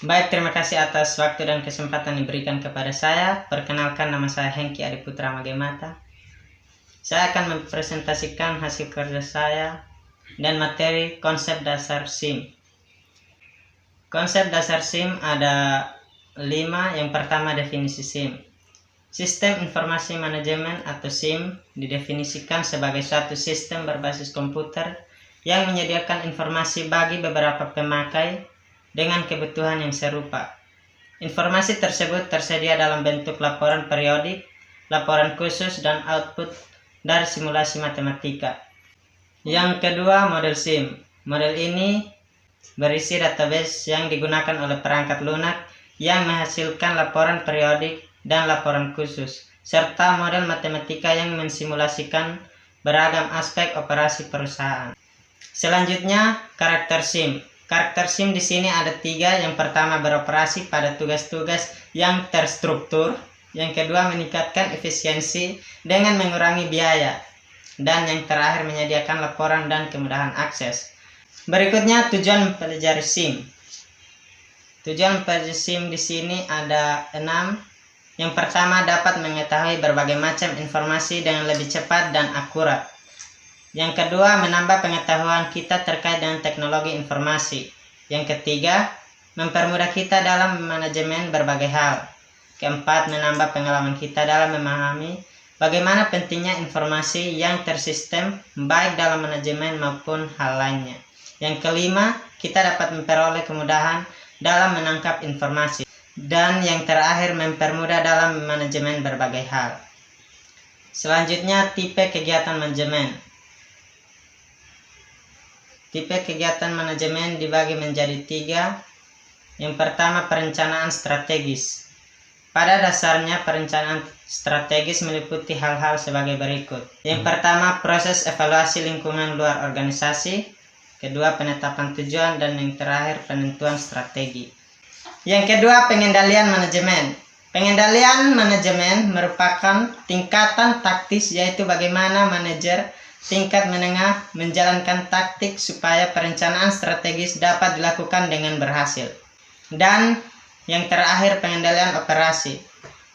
Baik, terima kasih atas waktu dan kesempatan diberikan kepada saya. Perkenalkan, nama saya Hengki Adiputra Magemata. Saya akan mempresentasikan hasil kerja saya dan materi konsep dasar SIM. Konsep dasar SIM ada 5. Yang pertama, definisi SIM. Sistem Informasi Manajemen atau SIM didefinisikan sebagai suatu sistem berbasis komputer yang menyediakan informasi bagi beberapa pemakai dengan kebutuhan yang serupa. Informasi tersebut tersedia dalam bentuk laporan periodik, laporan khusus, dan output dari simulasi matematika. Yang kedua, model SIM. Model ini berisi database yang digunakan oleh perangkat lunak yang menghasilkan laporan periodik dan laporan khusus, serta model matematika yang mensimulasikan beragam aspek operasi perusahaan. Selanjutnya, karakter SIM. Karakter SIM di sini ada 3. Yang pertama, beroperasi pada tugas-tugas yang terstruktur. Yang kedua, meningkatkan efisiensi dengan mengurangi biaya. Dan yang terakhir, menyediakan laporan dan kemudahan akses. Berikutnya, tujuan mempelajari SIM. Tujuan mempelajari SIM di sini ada 6. Yang pertama, dapat mengetahui berbagai macam informasi dengan lebih cepat dan akurat. Yang kedua, menambah pengetahuan kita terkait dengan teknologi informasi. Yang ketiga, mempermudah kita dalam manajemen berbagai hal. Keempat, menambah pengalaman kita dalam memahami bagaimana pentingnya informasi yang tersistem baik dalam manajemen maupun hal lainnya. Yang kelima, kita dapat memperoleh kemudahan dalam menangkap informasi. Dan yang terakhir, mempermudah dalam manajemen berbagai hal. Selanjutnya, tipe kegiatan manajemen. Tipe kegiatan manajemen dibagi menjadi 3. Yang pertama, perencanaan strategis. Pada dasarnya, perencanaan strategis meliputi hal-hal sebagai berikut. Yang pertama, proses evaluasi lingkungan luar organisasi. Kedua, penetapan tujuan. Dan yang terakhir, penentuan strategi. Yang kedua, pengendalian manajemen. Pengendalian manajemen merupakan tingkatan taktis, yaitu bagaimana manajer tingkat menengah menjalankan taktik supaya perencanaan strategis dapat dilakukan dengan berhasil. Dan yang terakhir, pengendalian operasi.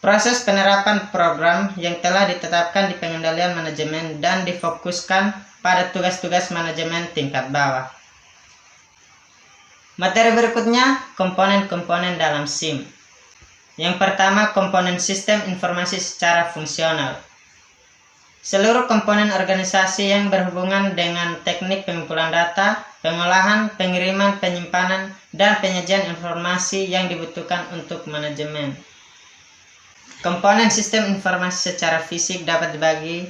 Proses penerapan program yang telah ditetapkan di pengendalian manajemen dan difokuskan pada tugas-tugas manajemen tingkat bawah. Materi berikutnya, komponen-komponen dalam SIM. Yang pertama, komponen sistem informasi secara fungsional. Seluruh komponen organisasi yang berhubungan dengan teknik pengumpulan data, pengolahan, pengiriman, penyimpanan, dan penyajian informasi yang dibutuhkan untuk manajemen. Komponen sistem informasi secara fisik dapat dibagi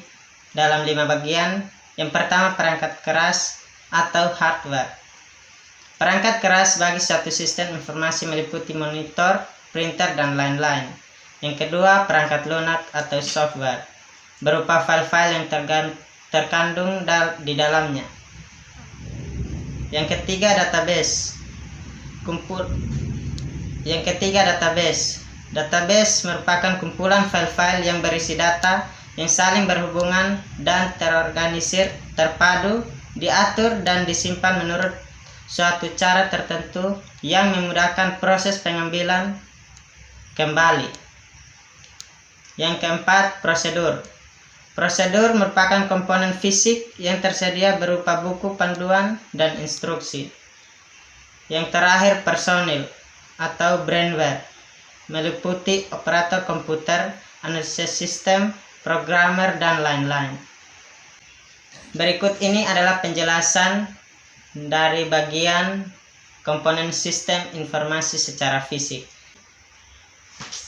dalam 5 bagian. Yang pertama, perangkat keras atau hardware. Perangkat keras bagi satu sistem informasi meliputi monitor, printer, dan lain-lain. Yang kedua, perangkat lunak atau software, berupa file-file yang terkandung di dalamnya. Yang ketiga, database. Database merupakan kumpulan file-file yang berisi data yang saling berhubungan dan terorganisir, terpadu, diatur, dan disimpan menurut suatu cara tertentu yang memudahkan proses pengambilan kembali. Yang keempat, prosedur. Prosedur merupakan komponen fisik yang tersedia berupa buku panduan dan instruksi. Yang terakhir, personil atau brainware, meliputi operator komputer, analisis sistem, programmer, dan lain-lain. Berikut ini adalah penjelasan dari bagian komponen sistem informasi secara fisik.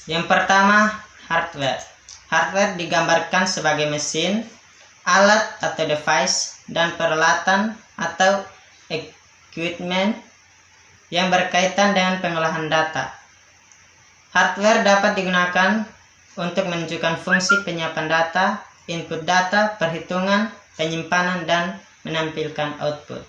Yang pertama, hardware. Hardware digambarkan sebagai mesin, alat atau device, dan peralatan atau equipment yang berkaitan dengan pengolahan data. Hardware dapat digunakan untuk menunjukkan fungsi penyiapan data, input data, perhitungan, penyimpanan, dan menampilkan output.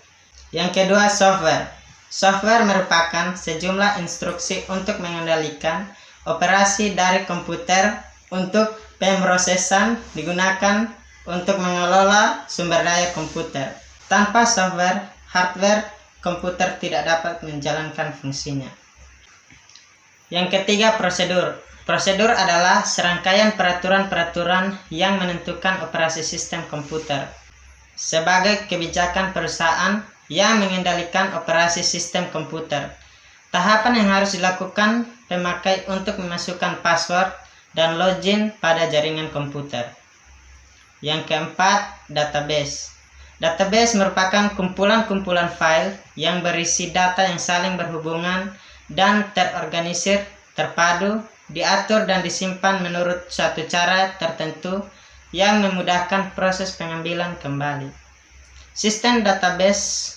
Yang kedua, software. Software merupakan sejumlah instruksi untuk mengendalikan operasi dari komputer untuk pemrosesan digunakan untuk mengelola sumber daya komputer. Tanpa software, hardware komputer tidak dapat menjalankan fungsinya. Yang ketiga, prosedur. Prosedur adalah serangkaian peraturan-peraturan yang menentukan operasi sistem komputer sebagai kebijakan perusahaan yang mengendalikan operasi sistem komputer. Tahapan yang harus dilakukan pemakai untuk memasukkan password dan login pada jaringan komputer. Yang keempat, database. Database merupakan kumpulan-kumpulan file yang berisi data yang saling berhubungan dan terorganisir, terpadu, diatur dan disimpan menurut suatu cara tertentu yang memudahkan proses pengambilan kembali. Sistem database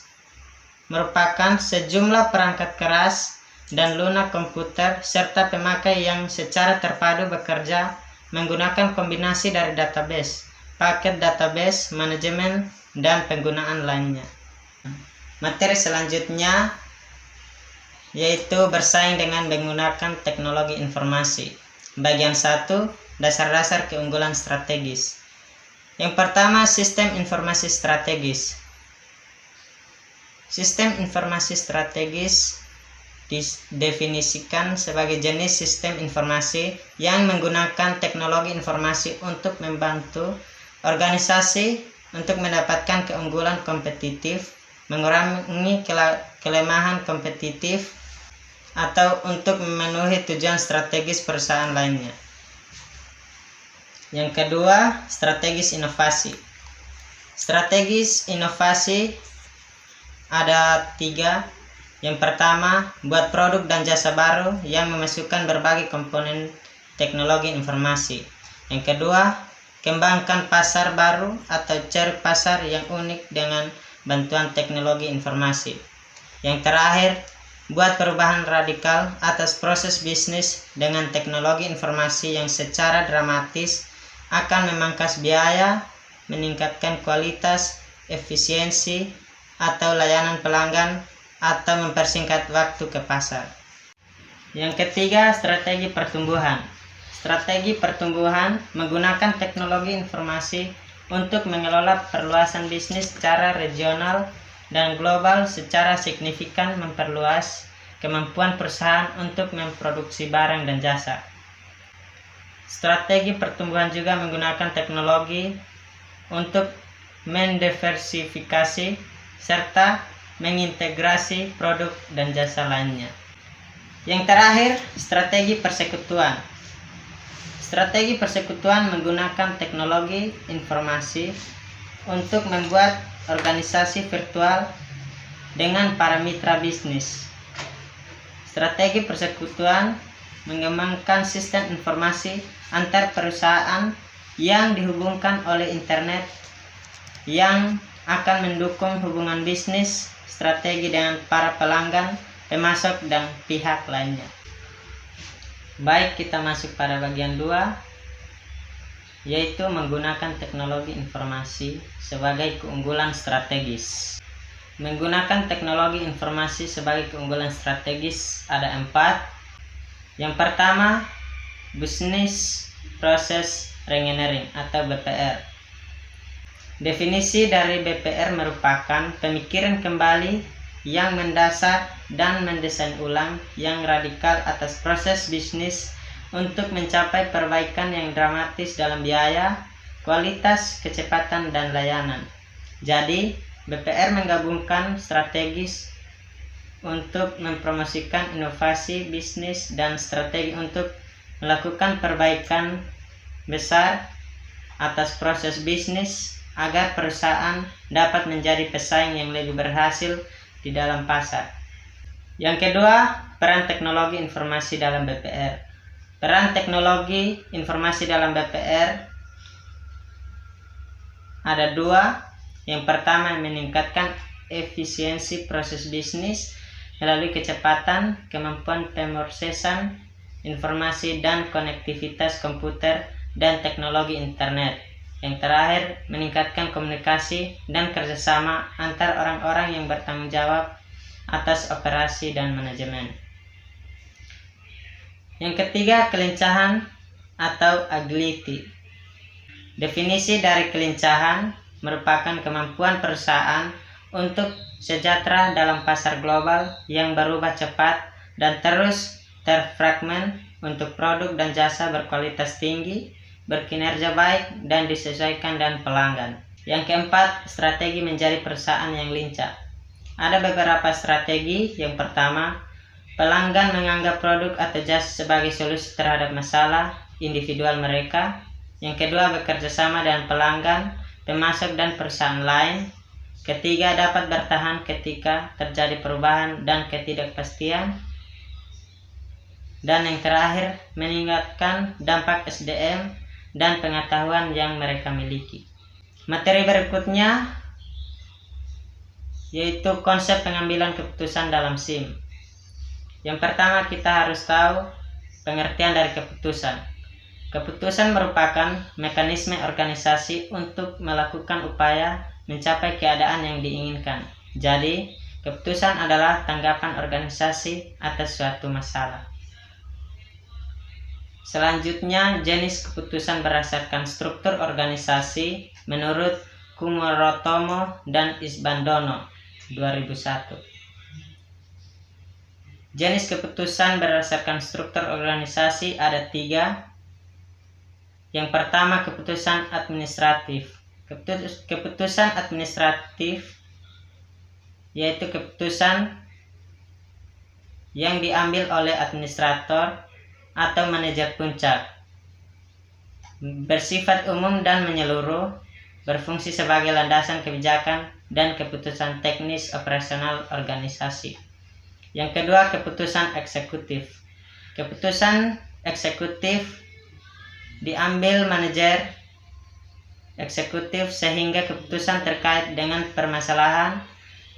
merupakan sejumlah perangkat keras dan lunak komputer serta pemakai yang secara terpadu bekerja menggunakan kombinasi dari database, paket database, manajemen, dan penggunaan lainnya. Materi selanjutnya yaitu bersaing dengan menggunakan teknologi informasi. Bagian 1, dasar-dasar keunggulan strategis. Yang pertama, sistem informasi strategis. Sistem informasi strategis didefinisikan sebagai jenis sistem informasi yang menggunakan teknologi informasi untuk membantu organisasi untuk mendapatkan keunggulan kompetitif, mengurangi kelemahan kompetitif, atau untuk memenuhi tujuan strategis perusahaan lainnya. Yang kedua, strategis inovasi. Strategis inovasi ada 3. Yang pertama, buat produk dan jasa baru yang memasukkan berbagai komponen teknologi informasi. Yang kedua, kembangkan pasar baru atau cari pasar yang unik dengan bantuan teknologi informasi. Yang terakhir, buat perubahan radikal atas proses bisnis dengan teknologi informasi yang secara dramatis akan memangkas biaya, meningkatkan kualitas, efisiensi, atau layanan pelanggan, atau mempersingkat waktu ke pasar. Yang ketiga, strategi pertumbuhan. Strategi pertumbuhan menggunakan teknologi informasi untuk mengelola perluasan bisnis secara regional dan global secara signifikan, memperluas kemampuan perusahaan untuk memproduksi barang dan jasa. Strategi pertumbuhan juga menggunakan teknologi untuk mendiversifikasi serta mengintegrasi produk dan jasa lainnya. Yang terakhir, strategi persekutuan. Strategi persekutuan menggunakan teknologi informasi untuk membuat organisasi virtual dengan para mitra bisnis. Strategi persekutuan mengembangkan sistem informasi antar perusahaan yang dihubungkan oleh internet yang akan mendukung hubungan bisnis strategi dengan para pelanggan, pemasok, dan pihak lainnya. Baik, kita masuk pada bagian 2, yaitu menggunakan teknologi informasi sebagai keunggulan strategis. Menggunakan teknologi informasi sebagai keunggulan strategis ada 4. Yang pertama, Business Process Reengineering atau BPR. Definisi dari BPR merupakan pemikiran kembali yang mendasar dan mendesain ulang yang radikal atas proses bisnis untuk mencapai perbaikan yang dramatis dalam biaya, kualitas, kecepatan, dan layanan. Jadi, BPR menggabungkan strategis untuk mempromosikan inovasi bisnis dan strategi untuk melakukan perbaikan besar atas proses bisnis agar perusahaan dapat menjadi pesaing yang lebih berhasil di dalam pasar. Yang kedua, peran teknologi informasi dalam BPR. Peran teknologi informasi dalam BPR ada 2. Yang pertama, meningkatkan efisiensi proses bisnis melalui kecepatan, kemampuan pemrosesan informasi, dan konektivitas komputer dan teknologi internet. Yang terakhir, meningkatkan komunikasi dan kerjasama antar orang-orang yang bertanggung jawab atas operasi dan manajemen. Yang ketiga, kelincahan atau agility. Definisi dari kelincahan merupakan kemampuan perusahaan untuk sejahtera dalam pasar global yang berubah cepat dan terus terfragment untuk produk dan jasa berkualitas tinggi, berkinerja baik, dan disesuaikan dengan pelanggan. Yang keempat, strategi menjadi perusahaan yang lincah. Ada beberapa strategi. Yang pertama, pelanggan menganggap produk atau jasa sebagai solusi terhadap masalah individual mereka. Yang kedua, bekerja sama dengan pelanggan, pemasok, dan perusahaan lain. Ketiga, dapat bertahan ketika terjadi perubahan dan ketidakpastian. Dan yang terakhir, meningkatkan dampak SDM dan pengetahuan yang mereka miliki. Materi berikutnya yaitu konsep pengambilan keputusan dalam SIM. Yang pertama, kita harus tahu pengertian dari keputusan. Keputusan merupakan mekanisme organisasi untuk melakukan upaya mencapai keadaan yang diinginkan. Jadi, keputusan adalah tanggapan organisasi atas suatu masalah. Selanjutnya, jenis keputusan berdasarkan struktur organisasi menurut Kumarotomo dan Isbandono 2001. Jenis keputusan berdasarkan struktur organisasi ada 3. Yang pertama, keputusan administratif. Keputusan administratif yaitu keputusan yang diambil oleh administrator atau manajer puncak, bersifat umum dan menyeluruh, berfungsi sebagai landasan kebijakan dan keputusan teknis operasional organisasi. Yang kedua, keputusan eksekutif. Keputusan eksekutif diambil manajer eksekutif sehingga keputusan terkait dengan permasalahan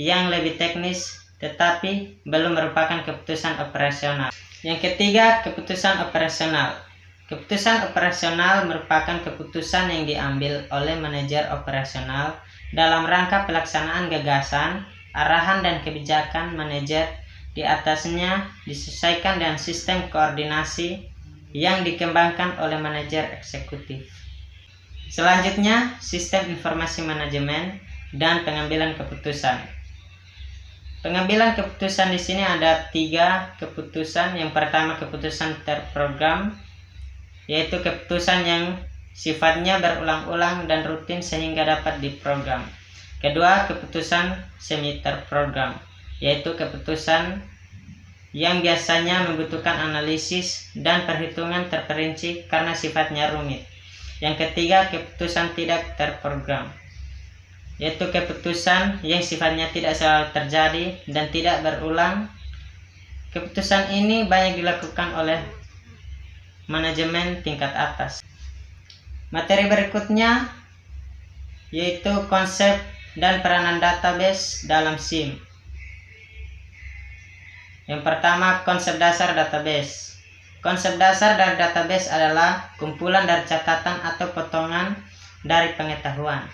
yang lebih teknis tetapi belum merupakan keputusan operasional. Yang ketiga, keputusan operasional. Keputusan operasional merupakan keputusan yang diambil oleh manajer operasional dalam rangka pelaksanaan gagasan, arahan, dan kebijakan manajer di atasnya disesuaikan dengan sistem koordinasi yang dikembangkan oleh manajer eksekutif. Selanjutnya, sistem informasi manajemen dan pengambilan keputusan. Pengambilan keputusan di sini ada 3 keputusan. Yang pertama, keputusan terprogram, yaitu keputusan yang sifatnya berulang-ulang dan rutin sehingga dapat diprogram. Kedua, keputusan semi terprogram, yaitu keputusan yang biasanya membutuhkan analisis dan perhitungan terperinci karena sifatnya rumit. Yang ketiga, keputusan tidak terprogram, yaitu keputusan yang sifatnya tidak selalu terjadi dan tidak berulang. Keputusan ini banyak dilakukan oleh manajemen tingkat atas. Materi berikutnya yaitu konsep dan peranan database dalam SIM. Yang pertama, konsep dasar database. Konsep dasar dari database adalah kumpulan dari catatan atau potongan dari pengetahuan.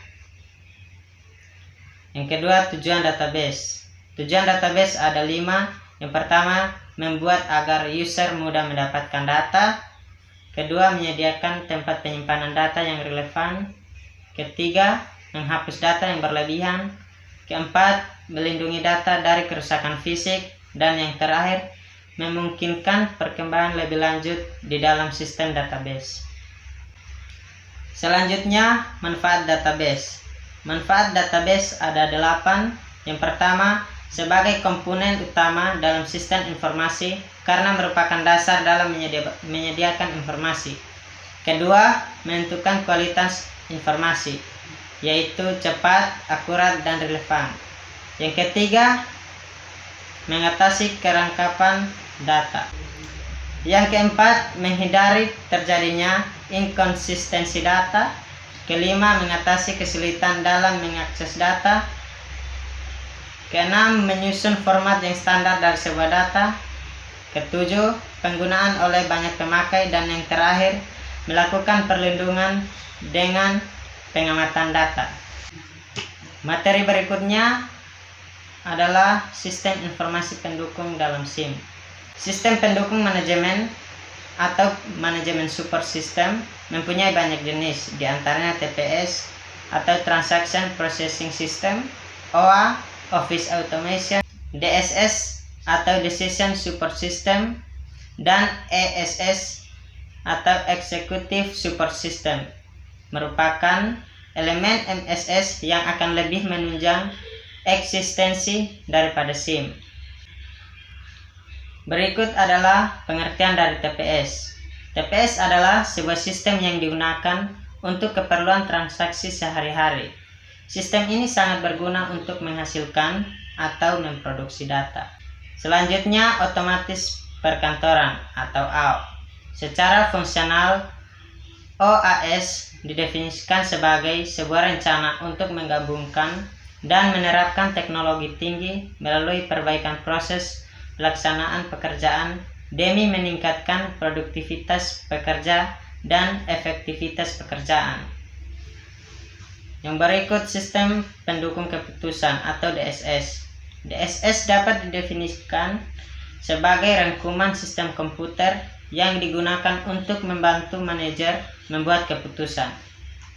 Yang kedua, tujuan database. Tujuan database ada 5. Yang pertama, membuat agar user mudah mendapatkan data. Kedua, menyediakan tempat penyimpanan data yang relevan. Ketiga, menghapus data yang berlebihan. Keempat, melindungi data dari kerusakan fisik. Dan yang terakhir, memungkinkan perkembangan lebih lanjut di dalam sistem database. Selanjutnya, manfaat database. Manfaat database ada 8. Yang pertama, sebagai komponen utama dalam sistem informasi karena merupakan dasar dalam menyediakan informasi. Kedua, menentukan kualitas informasi, yaitu cepat, akurat, dan relevan. Yang ketiga, mengatasi kerangkapan data. Yang keempat, menghindari terjadinya inkonsistensi data. Kelima, mengatasi kesulitan dalam mengakses data. Keenam, menyusun format yang standar dari sebuah data. Ketujuh, penggunaan oleh banyak pemakai. Dan yang terakhir, melakukan perlindungan dengan pengamatan data. Materi berikutnya adalah sistem informasi pendukung dalam SIM. Sistem pendukung manajemen atau manajemen support system mempunyai banyak jenis, diantaranya TPS atau Transaction Processing System, OA, Office Automation, DSS atau Decision Support System, Dan ESS atau Executive Support System merupakan elemen MSS yang akan lebih menunjang eksistensi daripada SIM. Berikut adalah pengertian dari TPS. TPS adalah sebuah sistem yang digunakan untuk keperluan transaksi sehari-hari. Sistem ini sangat berguna untuk menghasilkan atau memproduksi data. Selanjutnya, otomatis perkantoran atau OAuth. Secara fungsional, OAS didefinisikan sebagai sebuah rencana untuk menggabungkan dan menerapkan teknologi tinggi melalui perbaikan proses pelaksanaan pekerjaan demi meningkatkan produktivitas pekerja dan efektivitas pekerjaan. Yang berikut sistem pendukung keputusan atau DSS. DSS dapat didefinisikan sebagai rangkuman sistem komputer yang digunakan untuk membantu manajer membuat keputusan.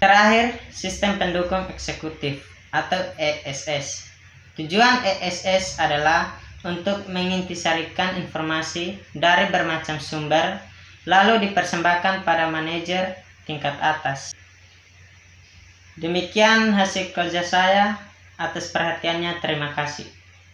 Terakhir, sistem pendukung eksekutif atau ESS. Tujuan ESS adalah untuk mengintisarikan informasi dari bermacam sumber lalu dipersembahkan pada manajer tingkat atas. Demikian hasil kerja saya. Atas perhatiannya, terima kasih.